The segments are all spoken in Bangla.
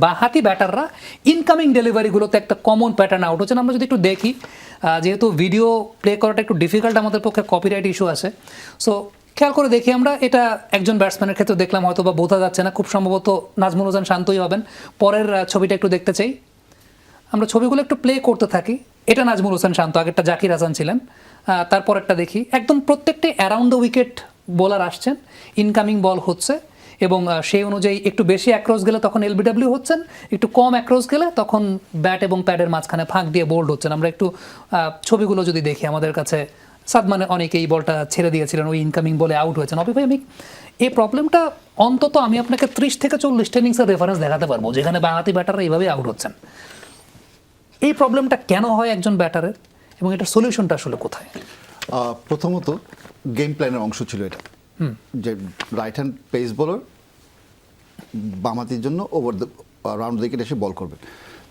বাঁহাতি ব্যাটাররা ইনকামিং ডেলিভারিগুলোতে একটা কমন প্যাটার্ন আউট হচ্ছে। আমরা যদি একটু দেখি, যেহেতু ভিডিও প্লে করাটা একটু ডিফিকাল্ট, আমাদের পক্ষে কপিরাইট ইস্যু আছে, সো খেয়াল করে দেখি আমরা। এটা একজন ব্যাটসম্যানের ক্ষেত্রে দেখলাম, হয়তো বা বোঝা যাচ্ছে না, খুব সম্ভবত নাজমুল হোসেন শান্তই হবেন। পরের ছবিটা একটু দেখতে চাই, আমরা ছবিগুলো একটু প্লে করতে থাকি। এটা নাজমুল হোসেন শান্ত, আগেরটা জাকির হাসান ছিলেন। তারপরেরটা দেখি, একদম প্রত্যেকটি অ্যারাউন্ড দ্য উইকেট বোলার আসছেন, ইনকামিং বল হচ্ছে, এবং সেই অনুযায়ী একটু বেশি অ্যাক্রস গেলে তখন এলবিডব্লিউ হচ্ছেন, একটু কম অ্যাক্রস গেলে তখন ব্যাট এবং প্যাডের মাঝখানে ফাঁক দিয়ে বোল্ড হচ্ছেন। আমরা একটু ছবিগুলো যদি দেখি, আমাদের কাছে সাদমানে অনেকে এই বলটা ছেড়ে দিয়েছিলেন, ওই ইনকামিং বলে আউট হয়েছেন। অবি ভাই, আমি এই প্রবলেমটা অন্তত আমি আপনাকে 30 থেকে 40 ইনিংসের রেফারেন্স দেখাতে পারবো যেখানে বাঁহাতি ব্যাটাররা এইভাবে আউট হচ্ছেন। এই প্রবলেমটা কেন হয় একজন ব্যাটারের, এবং এটার সলিউশনটা আসলে কোথায়? প্রথমত গেম প্ল্যানের অংশ ছিল এটা, যে রাইট হ্যান্ড পেস বোলার বামাতির জন্য ওভার দ্য রাউন্ড উইকেট এসে বল করবে।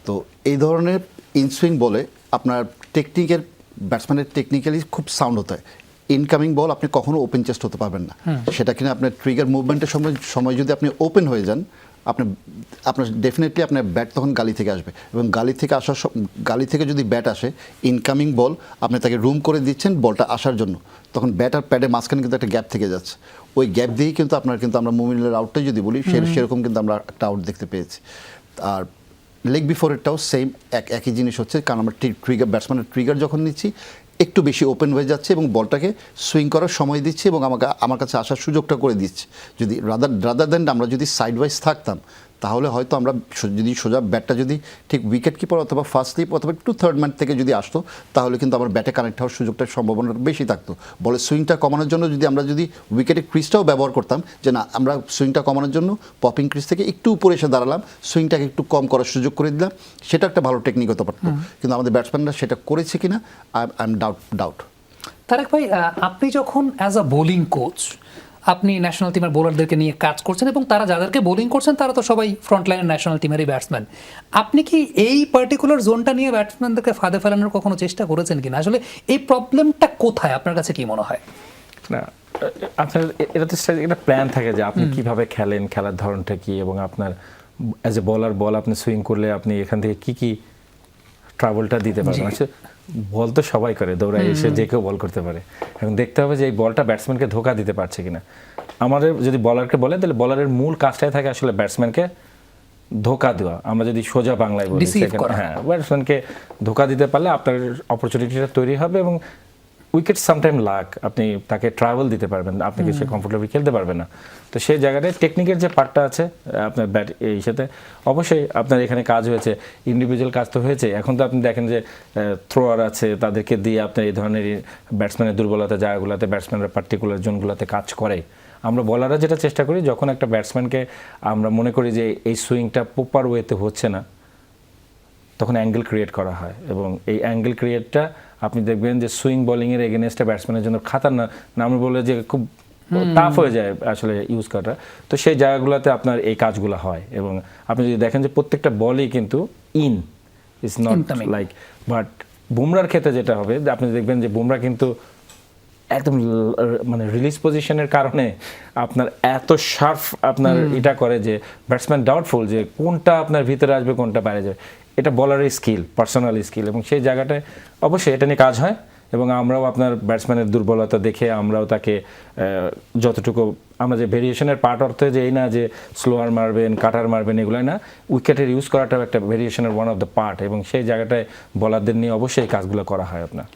তো এই ধরনের ইনসুইং বলে আপনার টেকনিকের ব্যাটসম্যানের টেকনিক্যালি খুব সাউন্ড হতে হয়। ইনকামিং বল আপনি কখনো ওপেন চেস্ট হতে পারবেন না, সেটা কিনা আপনার ট্রিগার মুভমেন্টের সময় যদি আপনি ওপেন হয়ে যান, আপনার ডেফিনেটলি আপনার ব্যাট তখন গালি থেকে আসবে, এবং গালি থেকে যদি ব্যাট আসে, ইনকামিং বল আপনি তাকে রুম করে দিচ্ছেন বলটা আসার জন্য, তখন ব্যাট আর প্যাডের মাঝখানে কিন্তু একটা গ্যাপ থেকে যাচ্ছে। ওই গ্যাপ দিয়েই কিন্তু আমরা মুমিনুলের আউটটাই যদি বলি, সেরকম কিন্তু আমরা একটা আউট দেখতে পেয়েছি। আর লেগ বিফোরেরটাও সেম একই জিনিস হচ্ছে, কারণ আমরা ব্যাটসম্যানের ট্রিগার যখন নিচ্ছি একটু বেশি ওপেন হয়ে যাচ্ছে এবং বলটাকে সুইং করার সময় দিচ্ছি এবং আমার কাছে আসার সুযোগটা করে দিচ্ছি। যদি রাদার দেন আমরা যদি সাইড ওয়াইজ থাকতাম, তাহলে হয়তো আমরা যদি সোজা ব্যাটটা যদি ঠিক উইকেট কিপার অথবা ফার্স্ট স্লিপ অথবা একটু থার্ড ম্যান থেকে যদি আসতো, তাহলে কিন্তু আমার ব্যাটে কানেক্ট হওয়ার সুযোগটার সম্ভাবনা বেশি থাকতো। বলে সুইংটা কমানোর জন্য যদি আমরা উইকেটে ক্রিজটাও ব্যবহার করতাম, যে না আমরা সুইংটা কমানোর জন্য পপিং ক্রিজ থেকে একটু উপরে এসে দাঁড়ালাম, সুইংটাকে একটু কম করার সুযোগ করে দিলাম, সেটা একটা ভালো টেকনিক হতে পারতো। কিন্তু আমাদের ব্যাটসম্যানরা সেটা করেছে কিনা আই এম ডাউট। তারেক ভাই, আপনি যখন অ্যাজ আ বোলিং কোচ, আপনি ন্যাশনাল টিমের বোলারদেরকে নিয়ে কাজ করছেন, এবং তারা যাদেরকে বোলিং করছেন তারা তো সবাই ফ্রন্টলাইনের ন্যাশনাল টিমেরই ব্যাটসম্যান। আপনি কি এই পার্টিকুলার জোনটা নিয়ে ব্যাটসম্যানদেরকে ফাঁদে ফেলানোর কখনো চেষ্টা করেছেন কিনা? আসলে এই প্রবলেমটা কোথায় আপনার কাছে কি মনে হয়? না, আপনার এটা তো একটা প্ল্যান থাকে যে আপনি কিভাবে খেলেন, খেলার ধরনটা কি, এবং আপনার অ্যাজ এ বলার বল আপনি সুইং করলে আপনি এখান থেকে কি ট্রাবলটা দিতে পারবেন। আচ্ছা, বল তো সবাই করে, দৌড়ায় এসে যে কেউ বল করতে পারে। এখন দেখতে হবে যে এই বলটা ব্যাটসম্যানকে ধোকা দিতে পারছে কিনা। আমাদের যদি বলারকে বলে, তাহলে বলারের মূল কাজটাই থাকে আসলে ব্যাটসম্যানকে ধোকা দেওয়া। আমরা যদি সোজা বাংলায় বলি, হ্যাঁ, ব্যাটসম্যানকে ধোকা দিতে পারলে আপনার অপরচুনিটিটা তৈরি হবে, এবং উইকেট সামটাইম লাক, আপনি তাকে ট্রাভেল দিতে পারবেন, আপনাকে সে কমফোর্টেবলি খেলতে পারবে না। তো সেই জায়গাটায় টেকনিকের যে পার্টটা আছে আপনার ব্যাট এই সাথে অবশ্যই আপনার এখানে কাজ হয়েছে, ইন্ডিভিজুয়াল কাজ তো হয়েছে। এখন তো আপনি দেখেন যে থ্রোয়ার আছে, তাদেরকে দিয়ে আপনার এই ধরনের ব্যাটসম্যানের দুর্বলতা জায়গাগুলোতে ব্যাটসম্যানরা পার্টিকুলার জোনগুলোতে কাজ করে। আমরা বলাররা যেটা চেষ্টা করি, যখন একটা ব্যাটসম্যানকে আমরা মনে করি যে এই সুইংটা প্রপার ওয়েতে হচ্ছে না, তখন অ্যাঙ্গেল ক্রিয়েট করা হয়, এবং এই অ্যাঙ্গেল ক্রিয়েটটা আপনি দেখবেন যে সুইং বোলিংয়ের এগেনস্টে ব্যাটসম্যানের জন্য খাতারনাক, না আমরা বলে যে খুব টাফ হয়ে যায় আসলে ইউজ করাটা। তো সেই জায়গাগুলোতে আপনার এই কাজগুলো হয়, এবং আপনি যদি দেখেন যে প্রত্যেকটা বলই কিন্তু ইটস নট লাইক, বাট বুমরার ক্ষেত্রে যেটা হবে, আপনি দেখবেন যে বুমরা কিন্তু একদম মানে রিলিজ পজিশনের কারণে আপনার এত শার্প আপনার এটা করে যে ব্যাটসম্যান ডাউটফুল যে কোনটা আপনার ভিতরে আসবে কোনটা বাইরে যাবে। এটা বলারের স্কিল, পার্সোনাল স্কিল, এবং সেই জায়গাটায় অবশ্যই এটা নিয়ে কাজ হয়। এবং আমরাও আপনার ব্যাটসম্যানের দুর্বলতা দেখে আমরাও তাকে যতটুকু আমরা যে ভেরিয়েশনের পার্ট অর্থে যে এই না যে স্লোয়ার মারবেন, কাটার মারবেন, এগুলোই না, উইকেটের ইউজ করাটাও একটা ভেরিয়েশনের ওয়ান অফ দ্য পার্ট, এবং সেই জায়গাটায় বলারদের নিয়ে অবশ্যই কাজগুলো করা হয় আপনার।